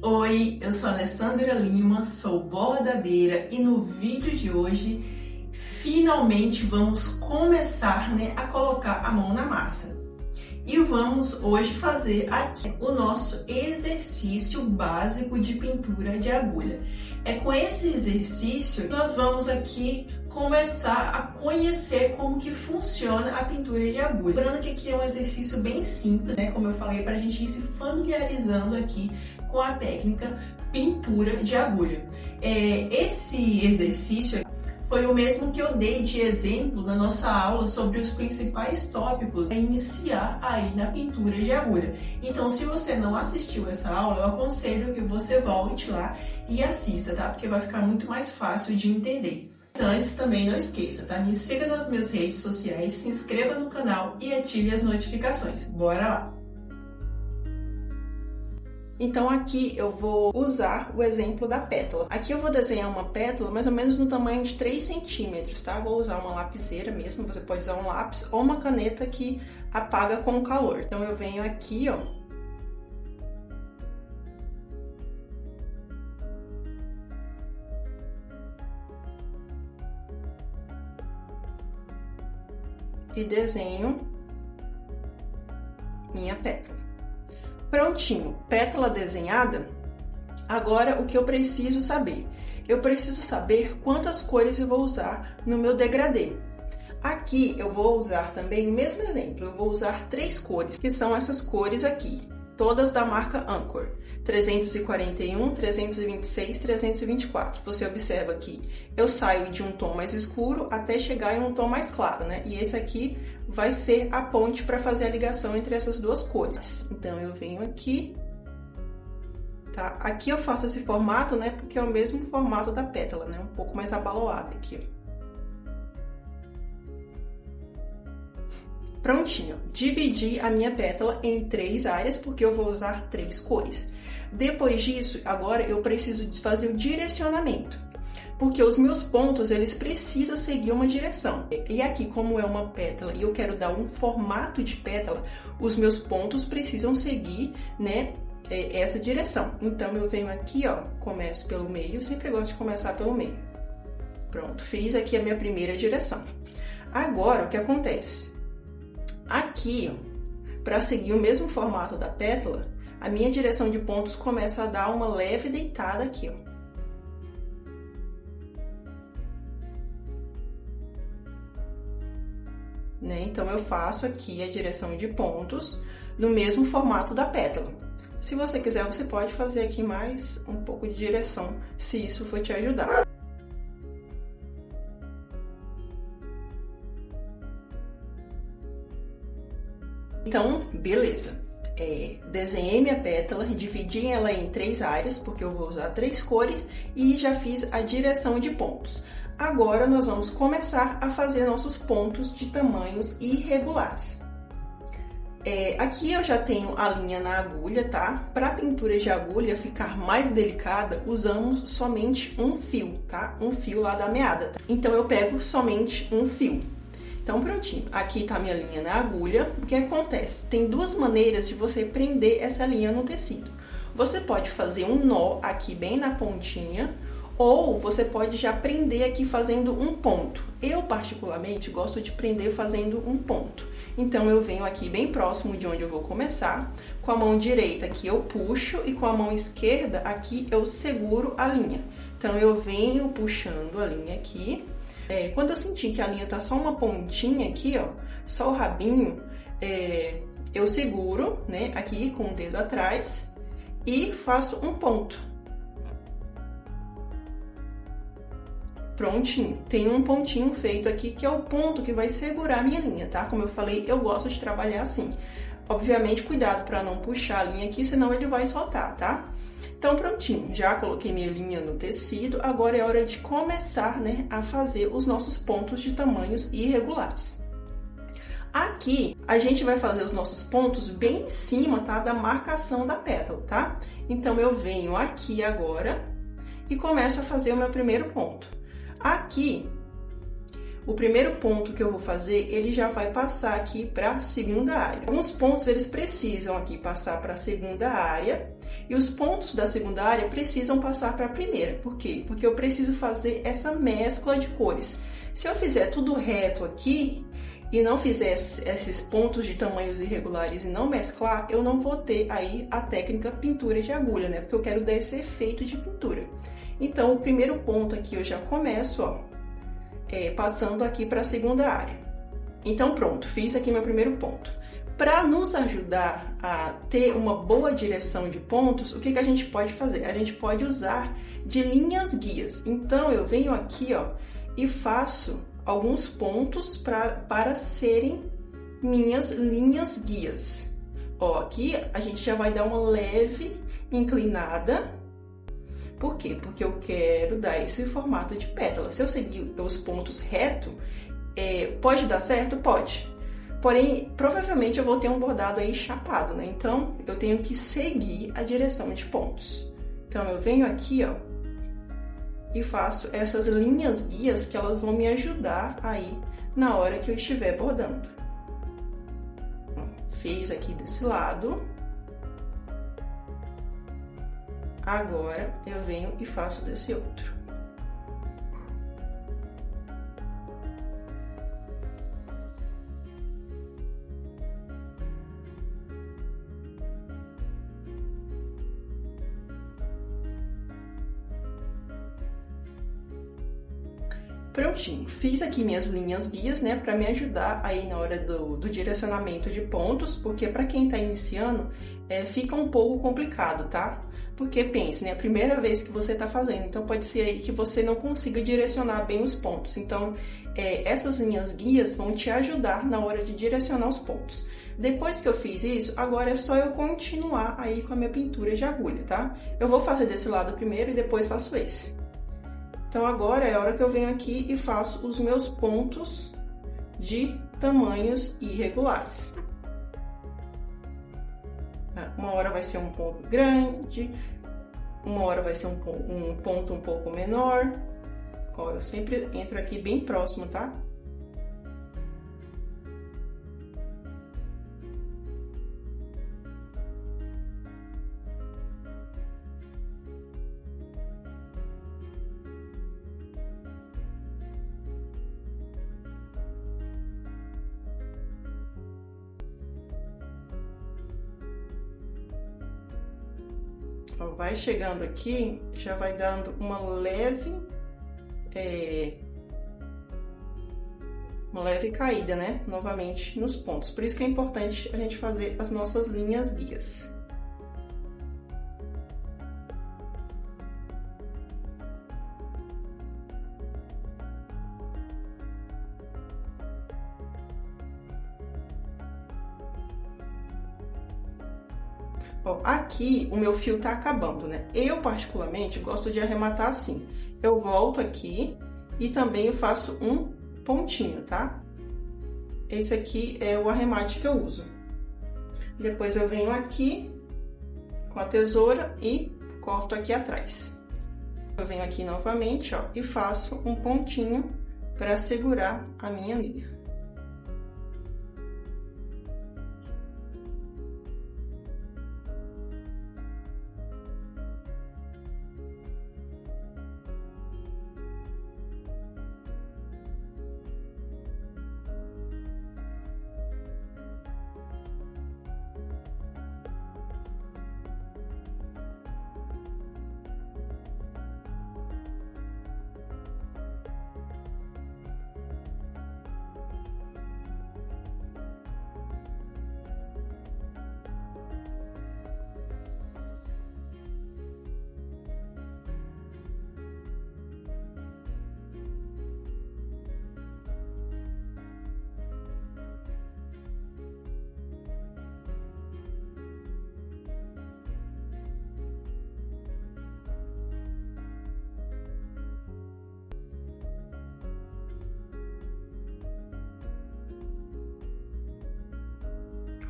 Oi, eu sou a Alessandra Lima, sou bordadeira e no vídeo de hoje finalmente vamos começar, a colocar a mão na massa. E vamos hoje fazer aqui o nosso exercício básico de pintura de agulha. É com esse exercício que nós vamos aqui começar a conhecer como que funciona a pintura de agulha. Lembrando que aqui é um exercício bem simples, como eu falei, para a gente ir se familiarizando aqui com a técnica pintura de agulha. Esse exercício foi o mesmo que eu dei de exemplo na nossa aula sobre os principais tópicos para iniciar aí na pintura de agulha. Então, se você não assistiu essa aula, eu aconselho que você volte lá e assista, tá? Porque vai ficar muito mais fácil de entender. Antes, também não esqueça, tá? Me siga nas minhas redes sociais, se inscreva no canal e ative as notificações. Bora lá! Então aqui eu vou usar o exemplo da pétala. Aqui eu vou desenhar uma pétala mais ou menos no tamanho de 3 centímetros, tá? Vou usar uma lapiseira mesmo, você pode usar um lápis ou uma caneta que apaga com o calor. Então eu venho aqui, ó. E desenho minha pétala. Prontinho, pétala desenhada. Agora o que eu preciso saber? Eu preciso saber quantas cores eu vou usar no meu degradê. Aqui eu vou usar também o mesmo exemplo, eu vou usar 3 cores, que são essas cores aqui, todas da marca Anchor, 341, 326, 324. Você observa que eu saio de um tom mais escuro até chegar em um tom mais claro, né? E esse aqui vai ser a ponte para fazer a ligação entre essas duas cores. Então, eu venho aqui, tá? Aqui eu faço esse formato, né? Porque é o mesmo formato da pétala, né? Um pouco mais abalroado aqui, ó. Prontinho, dividi a minha pétala em 3 áreas, porque eu vou usar 3 cores. Depois disso, agora eu preciso fazer o direcionamento, porque os meus pontos, eles precisam seguir uma direção. E aqui, como é uma pétala e eu quero dar um formato de pétala, os meus pontos precisam seguir, essa direção. Então, eu venho aqui, ó, começo pelo meio, eu sempre gosto de começar pelo meio. Pronto, fiz aqui a minha primeira direção. Agora, o que acontece? Aqui, para seguir o mesmo formato da pétala, a minha direção de pontos começa a dar uma leve deitada aqui, ó. Então, eu faço aqui a direção de pontos no mesmo formato da pétala. Se você quiser, você pode fazer aqui mais um pouco de direção, se isso for te ajudar. Então, beleza. Desenhei minha pétala, dividi ela em 3 áreas, porque eu vou usar 3 cores, e já fiz a direção de pontos. Agora, nós vamos começar a fazer nossos pontos de tamanhos irregulares. Aqui eu já tenho a linha na agulha, tá? Para a pintura de agulha ficar mais delicada, usamos somente um fio, tá? Um fio lá da meada, tá? Então, eu pego somente um fio. Então, prontinho. Aqui tá a minha linha na agulha. O que acontece? Tem 2 maneiras de você prender essa linha no tecido. Você pode fazer um nó aqui bem na pontinha, ou você pode já prender aqui fazendo um ponto. Eu, particularmente, gosto de prender fazendo um ponto. Então, eu venho aqui bem próximo de onde eu vou começar. Com a mão direita aqui eu puxo e com a mão esquerda aqui eu seguro a linha. Então, eu venho puxando a linha aqui. Quando eu sentir que a linha tá só uma pontinha aqui, ó, só o rabinho, eu seguro, aqui com o dedo atrás e faço um ponto. Prontinho. Tem um pontinho feito aqui, que é o ponto que vai segurar a minha linha, tá? Como eu falei, eu gosto de trabalhar assim. Obviamente, cuidado para não puxar a linha aqui, senão ele vai soltar, tá? Então, prontinho, já coloquei minha linha no tecido, agora é hora de começar, a fazer os nossos pontos de tamanhos irregulares. Aqui, a gente vai fazer os nossos pontos bem em cima, tá, da marcação da pétala, tá? Então, eu venho aqui agora e começo a fazer o meu primeiro ponto. Aqui, o primeiro ponto que eu vou fazer, ele já vai passar aqui para a segunda área. Alguns pontos eles precisam aqui passar para a segunda área e os pontos da segunda área precisam passar para a primeira. Por quê? Porque eu preciso fazer essa mescla de cores. Se eu fizer tudo reto aqui e não fizer esses pontos de tamanhos irregulares e não mesclar, eu não vou ter aí a técnica pintura de agulha, né? Porque eu quero dar esse efeito de pintura. Então, o primeiro ponto aqui eu já começo, ó, passando aqui para a segunda área. Então, pronto, fiz aqui meu primeiro ponto. Para nos ajudar a ter uma boa direção de pontos, o que a gente pode fazer? A gente pode usar de linhas guias. Então, eu venho aqui, ó, e faço alguns pontos para serem minhas linhas guias. Ó, aqui a gente já vai dar uma leve inclinada. Por quê? Porque eu quero dar esse formato de pétala. Se eu seguir os pontos reto, pode dar certo? Pode. Porém, provavelmente eu vou ter um bordado aí chapado, né? Então, eu tenho que seguir a direção de pontos. Então, eu venho aqui, ó, e faço essas linhas guias que elas vão me ajudar aí na hora que eu estiver bordando. Fiz aqui desse lado. Agora, eu venho e faço desse outro. Prontinho, fiz aqui minhas linhas guias, né, para me ajudar aí na hora do direcionamento de pontos, porque para quem tá iniciando, fica um pouco complicado, tá? Porque pense, né, a primeira vez que você tá fazendo, então pode ser aí que você não consiga direcionar bem os pontos. Então, essas linhas guias vão te ajudar na hora de direcionar os pontos. Depois que eu fiz isso, agora é só eu continuar aí com a minha pintura de agulha, tá? Eu vou fazer desse lado primeiro e depois faço esse. Então, agora é a hora que eu venho aqui e faço os meus pontos de tamanhos irregulares. Uma hora vai ser um ponto grande, uma hora vai ser um ponto um pouco menor. Ó, eu sempre entro aqui bem próximo, tá? Vai chegando aqui, já vai dando uma leve caída, né? Novamente nos pontos. Por isso que é importante a gente fazer as nossas linhas guias. Ó, aqui o meu fio tá acabando, né? Eu, particularmente, gosto de arrematar assim. Eu volto aqui e também eu faço um pontinho, tá? Esse aqui é o arremate que eu uso. Depois eu venho aqui com a tesoura e corto aqui atrás. Eu venho aqui novamente, ó, e faço um pontinho para segurar a minha linha.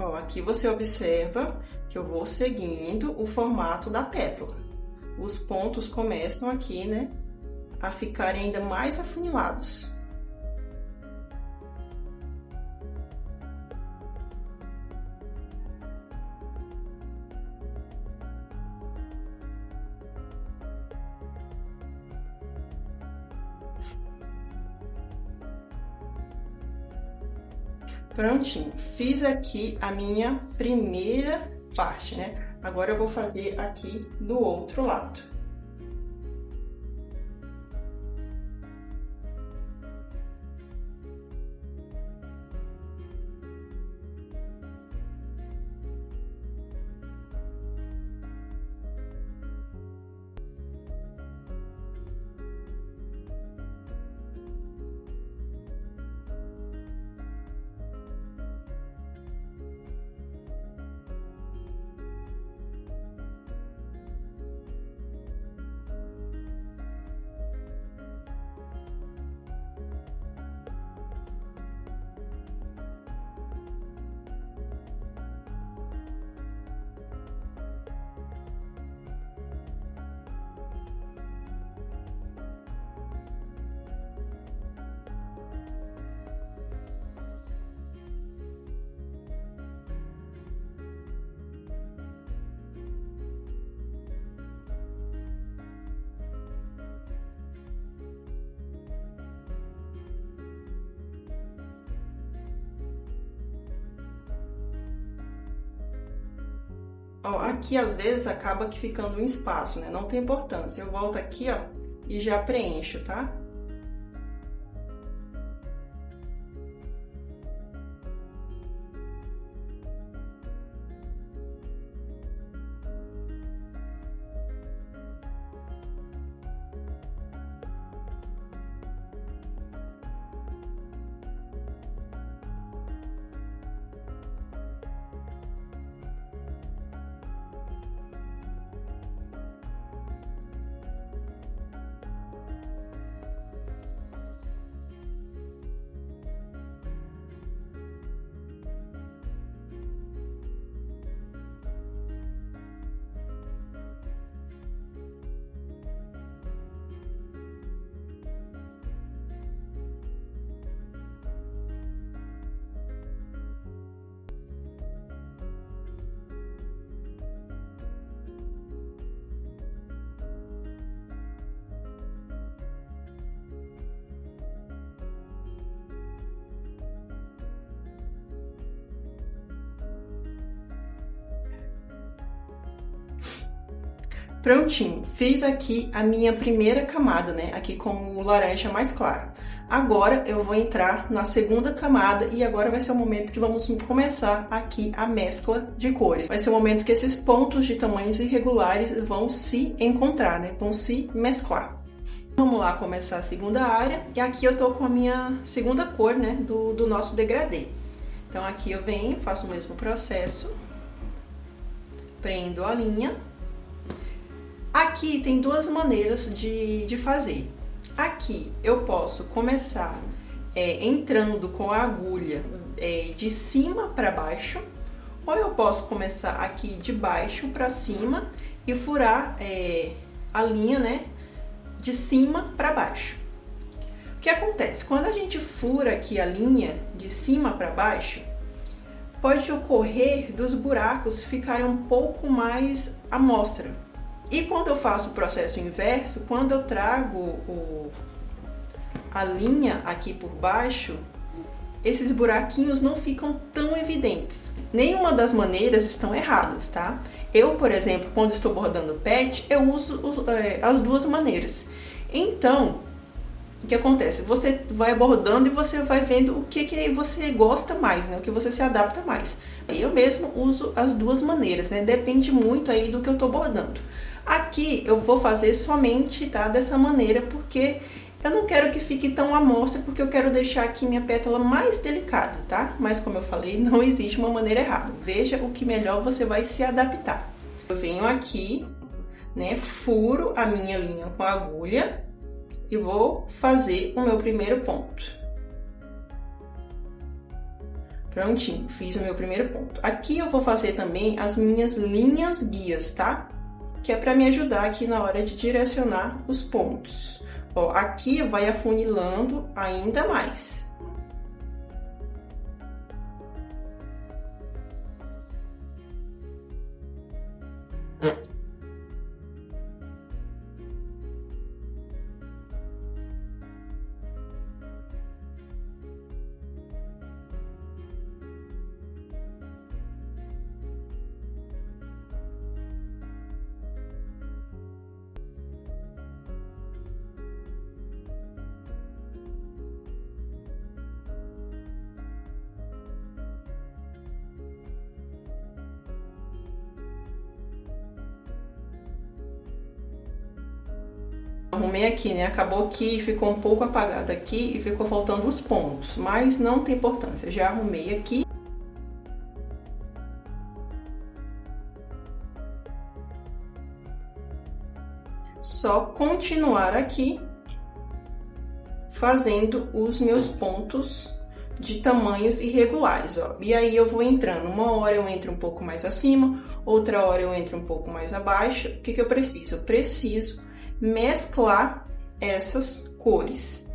Ó, aqui você observa que eu vou seguindo o formato da pétala. Os pontos começam aqui, né, a ficarem ainda mais afunilados. Prontinho, fiz aqui a minha primeira parte, né? Agora eu vou fazer aqui do outro lado. Ó, aqui às vezes acaba que ficando um espaço, né? Não tem importância. Eu volto aqui, ó, e já preencho, tá? Prontinho, fiz aqui a minha primeira camada, né? Aqui com o laranja mais claro. Agora eu vou entrar na segunda camada e agora vai ser o momento que vamos começar aqui a mescla de cores. Vai ser o momento que esses pontos de tamanhos irregulares vão se encontrar, né? Vão se mesclar. Vamos lá começar a segunda área e aqui eu tô com a minha segunda cor, né? Do nosso degradê. Então aqui eu venho, faço o mesmo processo, prendo a linha. Aqui tem duas maneiras de fazer. Aqui eu posso começar entrando com a agulha de cima para baixo, ou eu posso começar aqui de baixo para cima e furar a linha, né, de cima para baixo. O que acontece? Quando a gente fura aqui a linha de cima para baixo, pode ocorrer dos buracos ficarem um pouco mais à mostra. E quando eu faço o processo inverso, quando eu trago a linha aqui por baixo, esses buraquinhos não ficam tão evidentes. Nenhuma das maneiras estão erradas, tá? Eu, por exemplo, quando estou bordando pet, eu uso as duas maneiras. Então, o que acontece? Você vai bordando e você vai vendo o que você gosta mais, né? O que você se adapta mais. Eu mesmo uso as duas maneiras, né? Depende muito aí do que eu tô bordando. Aqui eu vou fazer somente, tá, dessa maneira, porque eu não quero que fique tão à mostra, porque eu quero deixar aqui minha pétala mais delicada, tá? Mas como eu falei, não existe uma maneira errada. Veja o que melhor você vai se adaptar. Eu venho aqui, né, furo a minha linha com a agulha e vou fazer o meu primeiro ponto. Prontinho, fiz o meu primeiro ponto. Aqui eu vou fazer também as minhas linhas guias, tá? Que é para me ajudar aqui na hora de direcionar os pontos. Ó, aqui vai afunilando ainda mais. arrumei aqui, né? Acabou que ficou um pouco apagado aqui e ficou faltando os pontos, mas não tem importância, já arrumei aqui. Só continuar aqui fazendo os meus pontos de tamanhos irregulares, ó. E aí eu vou entrando, uma hora eu entro um pouco mais acima, outra hora eu entro um pouco mais abaixo. O que que eu preciso? Eu preciso mesclar essas cores.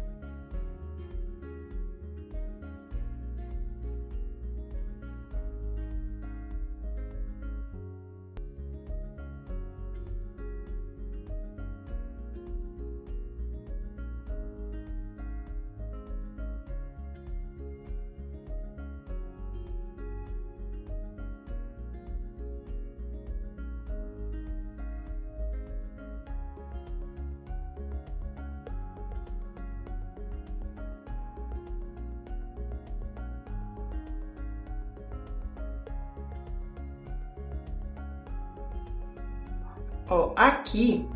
Ó, aqui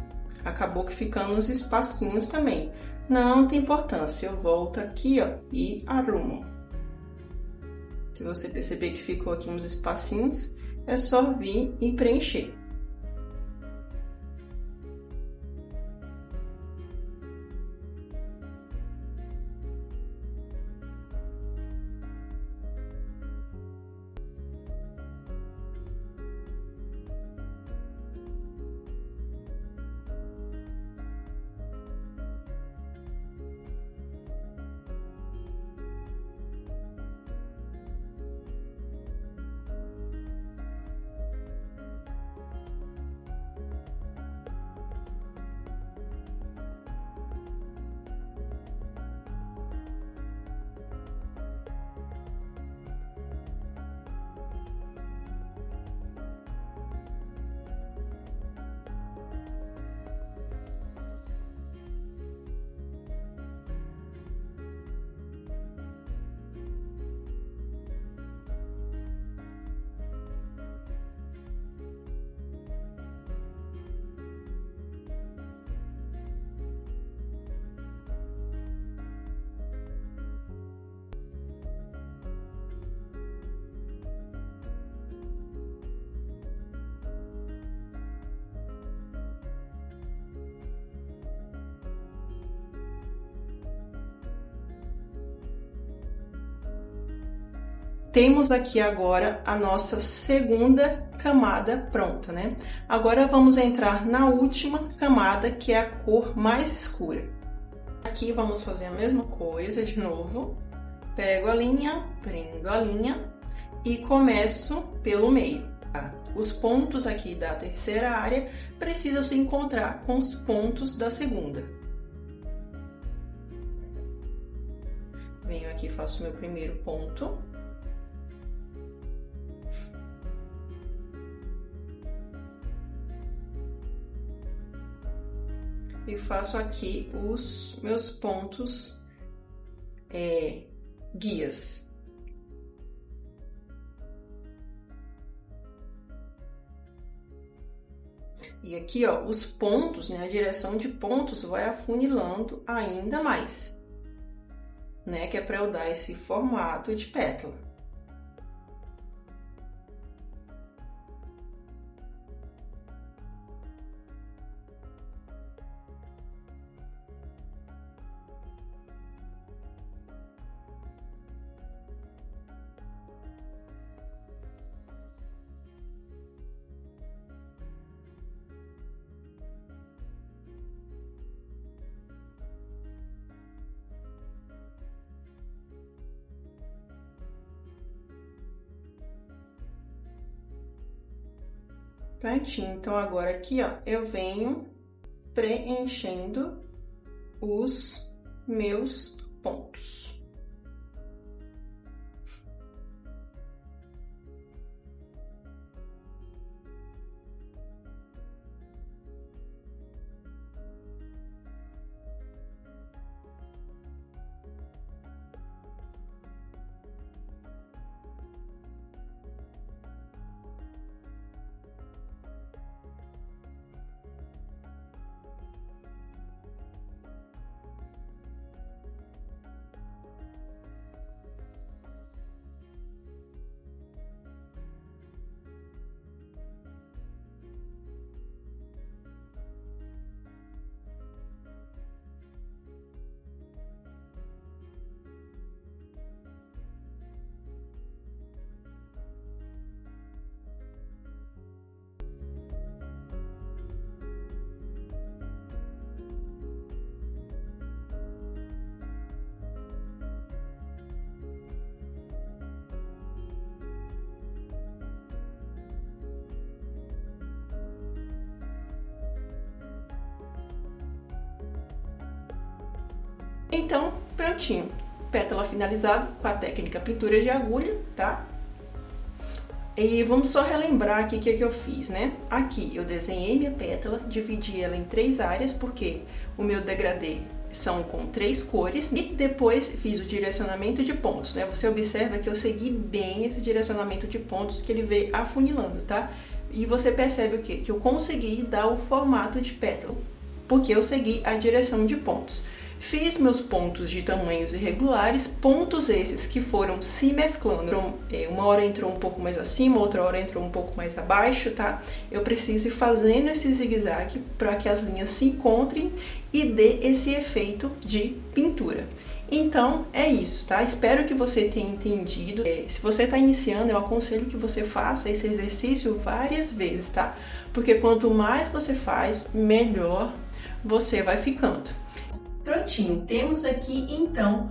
acabou que ficando uns espacinhos também. Não tem importância, eu volto aqui, ó, e arrumo. Se você perceber que ficou aqui uns espacinhos, é só vir e preencher. Temos aqui agora a nossa segunda camada pronta, né? Agora vamos entrar na última camada, que é a cor mais escura. Aqui vamos fazer a mesma coisa de novo. Pego a linha, prendo a linha e começo pelo meio. Tá? Os pontos aqui da terceira área precisam se encontrar com os pontos da segunda. Venho aqui, faço meu primeiro ponto. E faço aqui os meus pontos guias. E aqui, ó, os pontos, né, a direção de pontos vai afunilando ainda mais, né, que é para eu dar esse formato de pétala. Prontinho, então agora aqui, ó, eu venho preenchendo os meus pontos. Então, prontinho. Pétala finalizada com a técnica pintura de agulha, tá? E vamos só relembrar aqui o que eu fiz, né? Aqui eu desenhei minha pétala, dividi ela em 3 áreas, porque o meu degradê são com 3 cores, e depois fiz o direcionamento de pontos, né? Você observa que eu segui bem esse direcionamento de pontos, que ele veio afunilando, tá? E você percebe o quê? Que eu consegui dar o formato de pétala, porque eu segui a direção de pontos. Fiz meus pontos de tamanhos irregulares, pontos esses que foram se mesclando. Uma hora entrou um pouco mais acima, outra hora entrou um pouco mais abaixo, tá? Eu preciso ir fazendo esse zigue-zague para que as linhas se encontrem e dê esse efeito de pintura. Então, é isso, tá? Espero que você tenha entendido. Se você está iniciando, eu aconselho que você faça esse exercício várias vezes, tá? Porque quanto mais você faz, melhor você vai ficando. Prontinho, temos aqui então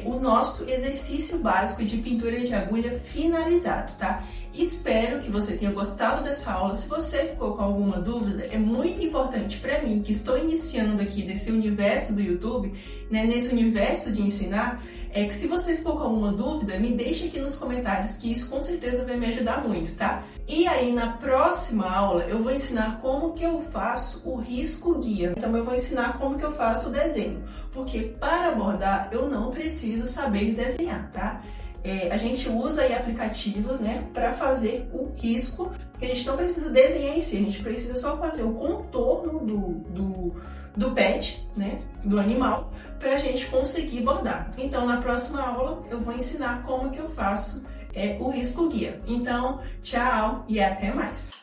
o nosso exercício básico de pintura de agulha finalizado, tá? Espero que você tenha gostado dessa aula. Se você ficou com alguma dúvida, é muito importante para mim, que estou iniciando aqui nesse universo do YouTube, né, nesse universo de ensinar, que se você ficou com alguma dúvida, me deixe aqui nos comentários, que isso com certeza vai me ajudar muito, tá? E aí na próxima aula eu vou ensinar como que eu faço o risco guia. Então eu vou ensinar como que eu faço o desenho, porque para bordar eu não preciso saber desenhar, tá? A gente usa aí aplicativos, né, para fazer o risco, porque a gente não precisa desenhar em si, a gente precisa só fazer o contorno do pet, né, do animal, para a gente conseguir bordar. Então, na próxima aula, eu vou ensinar como que eu faço o risco guia. Então, tchau e até mais!